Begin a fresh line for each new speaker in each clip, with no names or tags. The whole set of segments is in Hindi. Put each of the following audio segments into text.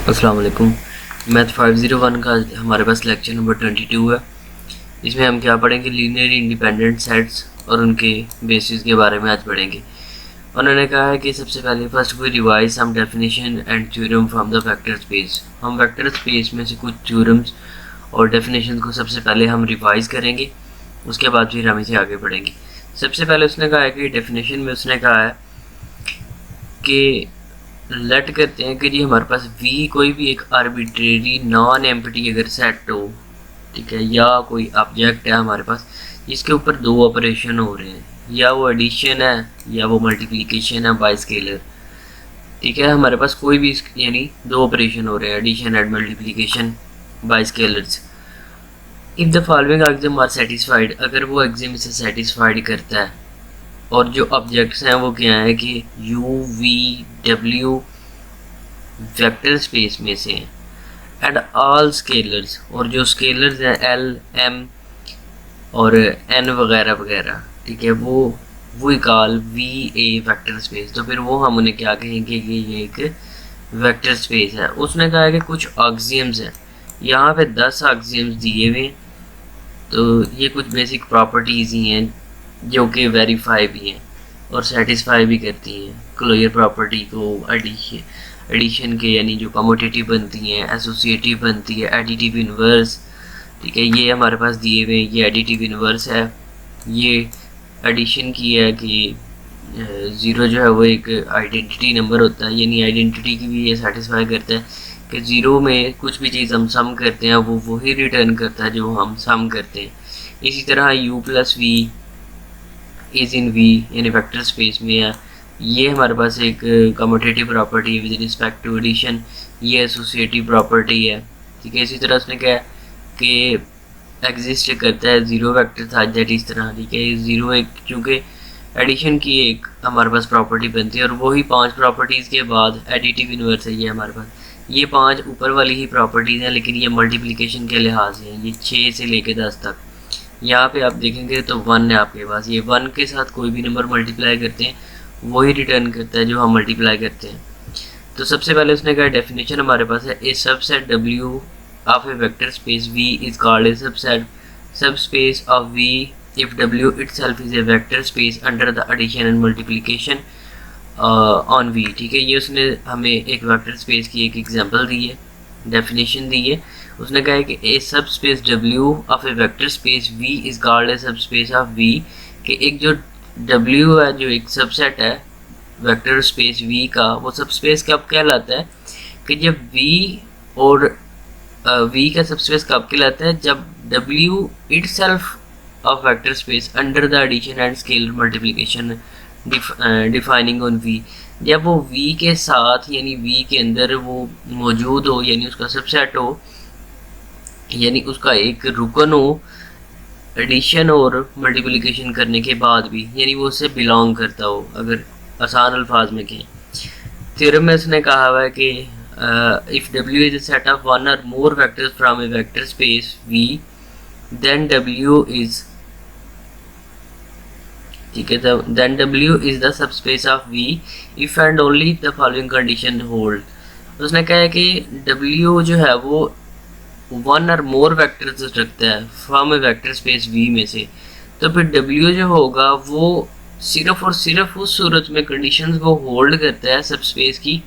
अस्सलाम वालेकुम। मैथ 501 का हमारे पास लेक्चर नंबर 22 है। इसमें हम क्या पढ़ेंगे, लीनियर इंडिपेंडेंट सेट्स और उनके बेसिस के बारे में आज पढ़ेंगे। उन्होंने कहा है कि सबसे पहले first we revise some definition and theorem from the vector space. हम वेक्टर स्पेस में से कुछ थ्योरम्स और डेफिनेशन को सबसे पहले हम रिवाइज करेंगे, उसके बाद फिर हम इसे आगे पढ़ेंगे। सबसे पहले उसने कहा है कि डेफिनेशन में उसने कहा है कि लेट करते हैं कि जी हमारे पास वी कोई भी एक आर्बिट्रेरी नॉन एम्प्टी अगर सेट हो, ठीक है, या कोई ऑब्जेक्ट है हमारे पास जिसके ऊपर दो ऑपरेशन हो रहे हैं, या वो एडिशन है या वो मल्टीप्लिकेशन है बाय स्केलर। ठीक है, हमारे पास कोई भी यानी दो ऑपरेशन हो रहे हैं, addition and multiplication by scalars. If the following axiom are satisfied, अगर वो एक्सिम इसे सेटिस्फाइड करता है और जो ऑब्जेक्ट्स हैं वो क्या है कि you V W vector space में से हैं, एंड ऑल स्केलर्स, और जो स्केलर्स हैं एल एम और एन वगैरह वगैरह, ठीक है, वो call V A vector space. तो फिर वो हम उन्हें क्या कहेंगे कि ये एक वेक्टर स्पेस है। उसने कहा है कि कुछ एक्सियम्स हैं, यहाँ पे 10 एक्सियम्स दिए हुए, तो ये कुछ बेसिक प्रॉपर्टीज़ ही हैं जो कि वेरीफाई भी हैं और सेटिस्फाई भी करती हैं क्लोजर प्रॉपर्टी को। एडिशन के यानी जो कम्यूटेटिव बनती हैं, एसोसिएटिव बनती है, एडिटिव इन्वर्स, ठीक है, ये हमारे पास दिए हुए हैं। ये एडिटिव इन्वर्स है, ये एडिशन की है कि ज़ीरो जो है वो एक आइडेंटिटी नंबर होता है, यानी आइडेंटिटी की भी ये सेटिस्फाई करता है कि ज़ीरो में कुछ भी चीज़ हम सम करते हैं वो वही रिटर्न करता है जो हम सम करते हैं। इसी तरह u plus v is in v यानी वेक्टर स्पेस में है, ये हमारे पास एक कम्यूटेटिव प्रॉपर्टी है विद रिस्पेक्ट टू एडिशन, ये एसोसिएटिव प्रॉपर्टी है। ठीक है, इसी तरह उसने कहा कि एग्जिस्ट करता है ज़ीरो वेक्टर था दैट इस तरह। ठीक है, ज़ीरो एक चूँकि एडिशन की एक हमारे पास प्रॉपर्टी बनती है, और वही 5 प्रॉपर्टीज़ के बाद एडिटिव इन्वर्स है ये हमारे पास। ये 5 ऊपर वाली ही प्रॉपर्टीज़ हैं, लेकिन ये मल्टीप्लिकेशन के लिहाज से हैं, ये 6 से लेकर 10 तक। यहाँ पे आप देखेंगे तो 1 है आपके पास, ये 1 के साथ कोई भी नंबर मल्टीप्लाई करते हैं वही रिटर्न करता है जो हम मल्टीप्लाई करते हैं। तो सबसे पहले उसने कहा डेफिनेशन हमारे पास है, a subset W of a vector space V is called a sub space of V if W itself is a vector space under the addition and multiplication on V। ठीक है, ये उसने हमें एक वेक्टर स्पेस की एक एग्जांपल दी है, डेफिनेशन दी है। उसने कहा है कि ए sub space W of a vector space V is called a sub space of V, कि एक जो W है जो एक सबसेट है वेक्टर स्पेस V का, वो सब स्पेस कब कहलाता है कि जब V और V का सब स्पेस कब कहलाता है जब W itself of vector space under the addition and scalar multiplication defining on V, जब वो V के साथ यानी V के अंदर वो मौजूद हो, यानी उसका सबसेट हो, यानी उसका एक रुकन हो एडिशन और मल्टीप्लिकेशन करने के बाद भी, यानी वो उससे बिलोंग करता हो, अगर आसान अल्फाज में कहें। थ्योरम में उसने कहा हुआ है कि if W is a set of one और more vectors from a vector space V, then W is, ठीक है, then W is the subspace of V if and only the following condition hold। उसने कहा है कि W जो है वो वन और मोर वेक्टर्स रखता है from a vector space V में से, तो फिर W जो होगा वो सिर्फ और सिर्फ उस सूरत में कंडीशंस को होल्ड करता है सबस्पेस की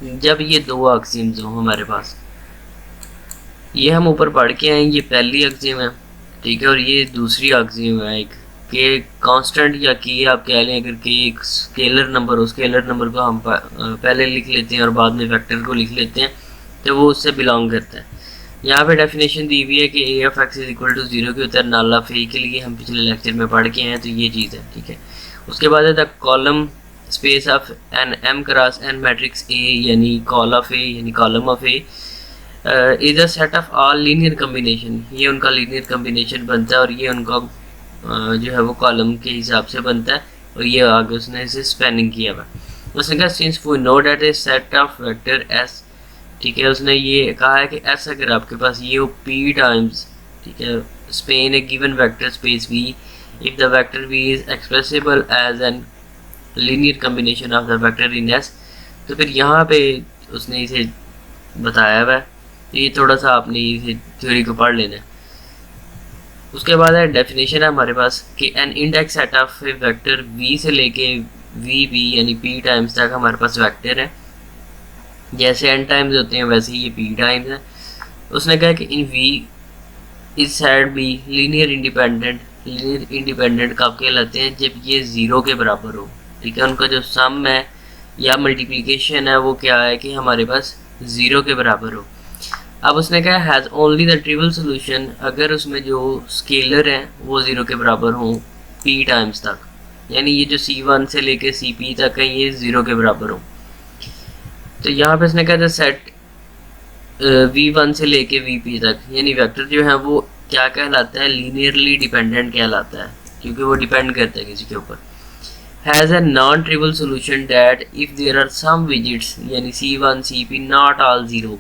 जब ये दो एक्सिम्स हो हमारे पास। ये हम ऊपर पढ़ के आए, ये पहली एक्सिम है, ठीक है, और ये दूसरी एक्सिम है एक के कांस्टेंट या की आप कह लें, अगर के एक स्केलर नंबर हो, स्केलर नंबर को हम पहले लिख लेते हैं और बाद में वेक्टर को लिख लेते हैं, तो वो उससे बिलोंग करता है। यहाँ पे डेफिनेशन दी हुई है कि A of X is equal to 0 के उत्तर नल ऑफ ए के लिए हम पिछले लेक्चर में पढ़ के आए हैं, तो ये चीज़ है। ठीक है, उसके बाद है the column space of an M cross N matrix A, यानी कॉल ऑफ ए यानी column of A is a set of all linear combination, ये उनका लीनियर कम्बिनेशन बनता है और ये उनका जो है वो कॉलम के हिसाब से बनता है, और ये आगे उसने इसे स्पैनिंग किया हुआ। उसने कहा since we know that a set of vector S, ठीक है, उसने ये कहा है कि एस अगर आपके पास ये हो p टाइम्स, ठीक है, span a given vector space V if the vector V is expressible as an linear combination of the vector in S, तो फिर यहाँ पे उसने इसे बताया हुआ है। तो ये थोड़ा सा आपने ये थ्योरी को पढ़ लेना है। उसके बाद है डेफिनेशन है हमारे पास कि an index set of vector v से लेके वी बी यानी p टाइम्स तक हमारे पास वेक्टर है। जैसे n टाइम्स होते हैं वैसे ये p टाइम्स है। उसने कहा कि इन v इस साइड भी लीनियर इंडिपेंडेंट कब कहलाते हैं, जब ये ज़ीरो के बराबर हो। ठीक है, उनका जो सम है या मल्टीप्लिकेशन है वो क्या है कि हमारे पास ज़ीरो के बराबर हो। अब उसने कहा has only the trivial solution, अगर उसमें जो स्केलर हैं वो ज़ीरो के बराबर हों p टाइम्स तक, यानी ये जो c1 से लेके cp तक है ये ज़ीरो के बराबर हो। तो यहाँ पे उसने कहा था सेट v1 से लेके vp तक यानी वेक्टर जो है वो क्या कहलाता है, लीनियरली डिपेंडेंट कहलाता है, क्योंकि वो डिपेंड करता है किसी के ऊपर। Has a non trivial solution that if there are some visits यानी c1 cp not all zero.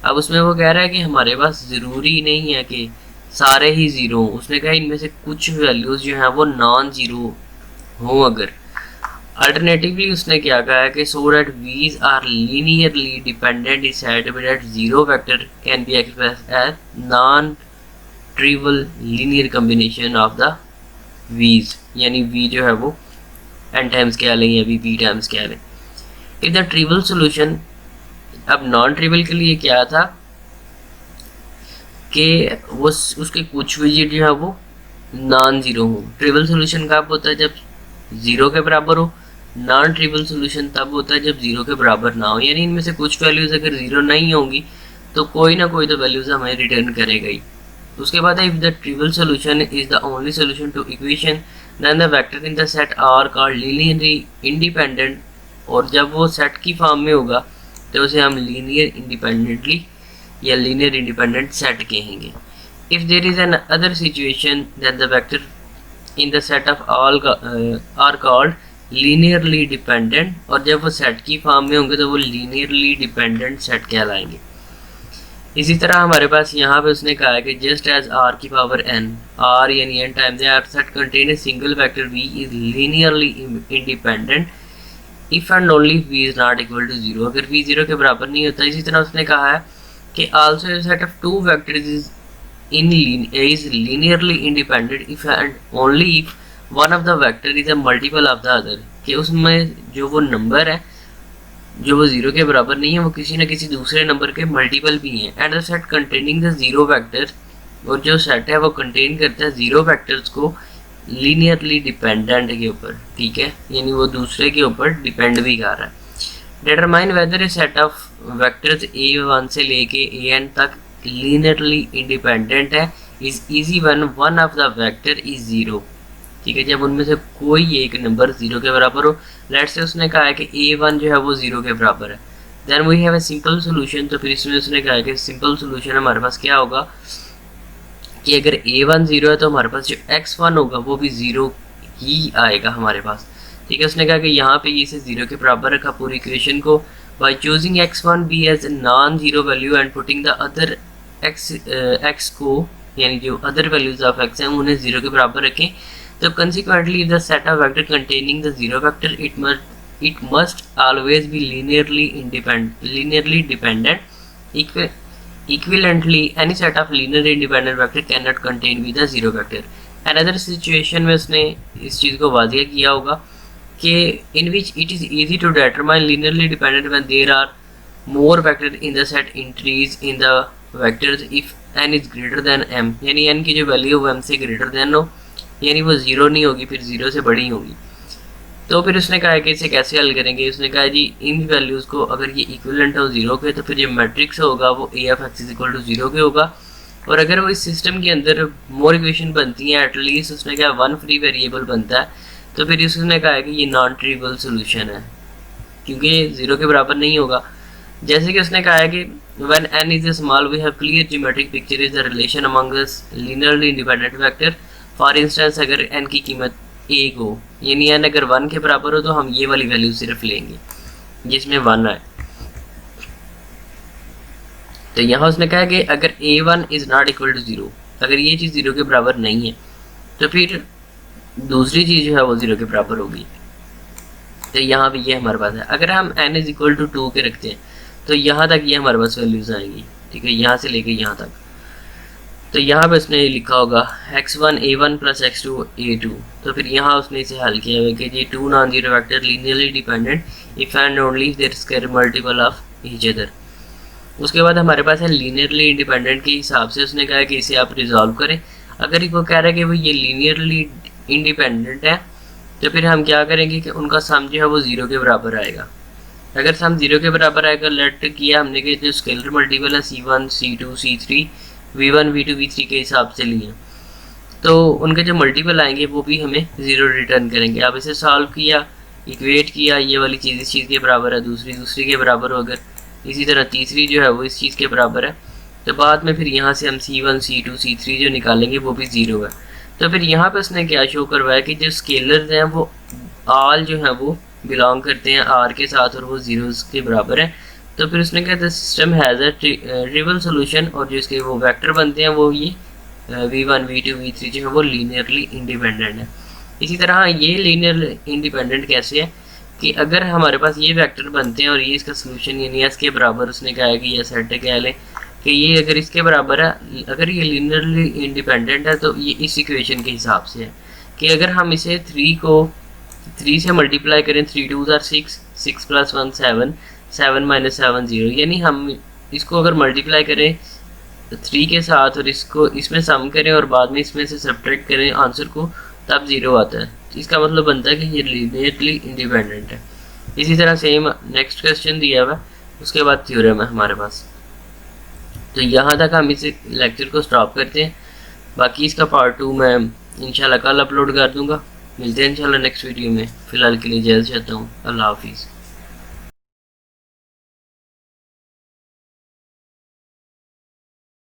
अब उसमें वो कह रहा है कि हमारे पास ज़रूरी नहीं है कि सारे ही ज़ीरो। उसने कहा इनमें से कुछ वैल्यूज़ जो हैं वो नॉन ज़ीरो हों। अगर अल्टरनेटिवली उसने क्या कहा है कि so that Vs are linearly dependent is said that zero vector can be expressed as non trivial linear combination of the Vs, यानी वी जो है वो n टाइम्स क्या लें या वी टाइम्स क्या लें। इफ द ट्रिवल सोल्यूशन, अब नॉन ट्रिवल के लिए क्या था कि वो उसके कुछ विजिट जो है वो नॉन ज़ीरो हो। ट्रिवल सोल्यूशन कब होता है, जब ज़ीरो के बराबर हो। नॉन ट्रिवल सोल्यूशन तब होता है जब ज़ीरो के बराबर ना हो, यानी इनमें से कुछ वैल्यूज़ अगर ज़ीरो नहीं होंगी तो कोई ना कोई तो वैल्यूज़ हमें रिटर्न करेगा ही। उसके बाद है if the trivial solution is the only solution to equation then the vector in the set are called linearly independent, और जब वो सेट की फॉर्म में होगा तो उसे हम लीनियर इंडिपेंडेंटली या लीनियर इंडिपेंडेंट सेट कहेंगे। If there is an other situation than the vector in the set of all are called linearly dependent, और जब वो सेट की फॉर्म में होंगे तो वो लीनियरली डिपेंडेंट सेट कहलाएंगे। इसी तरह हमारे पास यहाँ पे उसने कहा है कि जस्ट एज आर की पावर n, r यानी n times R set contain a single vector v is linearly independent if and only v is not equal to zero, अगर v जीरो के बराबर नहीं होता। इसी तरह उसने कहा है कि also a set of two vectors is linearly independent if and only if one of the vector is a multiple of the other, कि उसमें जो वो नंबर है जो वो ज़ीरो के बराबर नहीं है वो किसी न किसी दूसरे नंबर के मल्टीपल भी हैं। And the set containing the zero vector, और जो सेट है वो कंटेन करता है ज़ीरो वेक्टर्स को लीनियरली डिपेंडेंट के ऊपर। ठीक है, यानी वो दूसरे के ऊपर डिपेंड भी कर रहा है। Determine whether A set of vectors a1 से लेके an तक लीनियरली इंडिपेंडेंट है is easy one one of the vector is zero. ठीक है, जब उनमें से कोई एक नंबर ज़ीरो के बराबर हो। लेट्स से उसने कहा है कि a1 जो है वो ज़ीरो के बराबर है, then we have a simple solution. तो फिर इसमें उसने कहा है कि सिंपल सोल्यूशन हमारे पास क्या होगा कि अगर a1 ज़ीरो है तो हमारे पास जो x1 होगा वो भी ज़ीरो ही आएगा हमारे पास। ठीक है, उसने कहा कि यहाँ पे इसे ज़ीरो के बराबर रखा पूरी इक्वेशन को by choosing x1 b as non zero value and putting the other x को, यानी जो अदर वैल्यूज ऑफ x हैं उन्हें ज़ीरो के बराबर रखें। तो consequently the set of vector containing the zero vector it must always be linearly dependent. Equivalently any set of linear independent vector can not contain with the zero vector. Another situation में उसने इस चीज़ को वाज़िया किया होगा कि in which it is easy to determine linearly dependent when there are more vector in the set increase in the vectors if n is greater then m, यानी n की जो वैल्यू वो m से ग्रेटर देन हो, यानी वो ज़ीरो नहीं होगी, फिर ज़ीरो से बड़ी होगी। तो फिर उसने कहा है कि इसे कैसे हल करेंगे। उसने कहा जी इन वैल्यूज़ को अगर ये इक्विवेलेंट हो ज़ीरो के तो फिर जो मैट्रिक्स होगा वो a of x is equal to zero के होगा, और अगर वो इस सिस्टम के अंदर मोर इक्वेशन बनती हैं एटलीस्ट उसने कहा वन फ्री वेरिएबल बनता है, तो फिर उसने कहा है कि ये नॉन ट्रिवियल सोल्यूशन है क्योंकि ज़ीरो के बराबर नहीं होगा। जैसे कि उसने कहा है कि when n is small we have clear geometric picture is the relation among the linearly independent vector। For instance अगर n की कीमत 1 हो, यानी n अगर 1 के बराबर हो तो हम ये वाली वैल्यू सिर्फ लेंगे जिसमें 1 है। तो यहाँ उसने कहा कि अगर a1 is not equal to zero, अगर ये चीज़ ज़ीरो के बराबर नहीं है तो फिर दूसरी चीज़ जो है वो ज़ीरो के बराबर होगी। तो यहाँ पे ये हमारे पास है। अगर हम n इज इक्वल टू 2 के रखते हैं तो यहाँ तक ये हमारे पास वैल्यूज़ आएंगी, ठीक है, यहाँ से लेके यहाँ तक। तो यहाँ पे उसने लिखा होगा x1 a1 plus x2 a2, तो फिर यहाँ उसने इसे हल किया हुआ कि ये two non zero vector linearly dependent if and only if there square multiple of each other. उसके बाद हमारे पास है लीनियरली इंडिपेंडेंट के हिसाब से उसने कहा कि इसे आप रिजॉल्व करें। अगर वो कह रहा है कि वो ये लीनियरली इंडिपेंडेंट है तो फिर हम क्या करेंगे कि उनका सम जो है वो ज़ीरो के बराबर आएगा। अगर सम ज़ीरो के बराबर आएगा, लेट किया हमने कि जो स्केलर मल्टीपल है C1 C2 C3 V1 V2 V3 के हिसाब से लिए, तो उनके जो मल्टीपल आएंगे वो भी हमें ज़ीरो रिटर्न करेंगे। अब इसे सॉल्व किया, इक्वेट किया, ये वाली चीज़ इस चीज़ के बराबर है, दूसरी के बराबर हो, अगर इसी तरह तीसरी जो है वो इस चीज़ के बराबर है, तो बाद में फिर यहाँ से हम C1 C2 C3 जो निकालेंगे वो भी ज़ीरो है। तो फिर यहाँ पे उसने क्या शो करवाया कि जो स्केलर्स हैं वो ऑल जो है वो बिलोंग करते हैं R के साथ और वो ज़ीरोज़ के बराबर है। तो फिर उसने कहा system has a trivial solution, और जो इसके वो वेक्टर बनते हैं वो ये V1 V2 V3 जो है वो लीनियरली इंडिपेंडेंट है। इसी तरह ये लीनियर इंडिपेंडेंट कैसे है कि अगर हमारे पास ये वेक्टर बनते हैं और ये इसका सोल्यूशन यानी इसके बराबर, उसने कहा है कि ये सेट कह लें कि ये अगर इसके बराबर है, अगर ये लीनियरली इंडिपेंडेंट है तो ये इस इक्वेशन के हिसाब से है कि अगर हम इसे 3 से मल्टीप्लाई करें, 3 2 आर 6, 6 प्लस 1 7, 7 माइनस 7 0, यानी हम इसको अगर मल्टीप्लाई करें 3 के साथ और इसको इसमें सम करें और बाद में इसमें से सब्ट्रैक्ट करें आंसर को, तब ज़ीरो आता है। तो इसका मतलब बनता है कि ये लीनियरली इंडिपेंडेंट है। इसी तरह सेम नेक्स्ट क्वेश्चन दिया हुआ है, उसके बाद थ्योरम है हमारे पास। तो यहाँ तक हम इस लेक्चर को स्टॉप करते हैं, बाकी इसका पार्ट 2 मैं इंशाल्लाह कल अपलोड कर दूँगा। मिलते हैं इंशाल्लाह नेक्स्ट वीडियो में। फ़िलहाल के लिए जल्द चाहता हूँ, अल्लाह हाफिज़।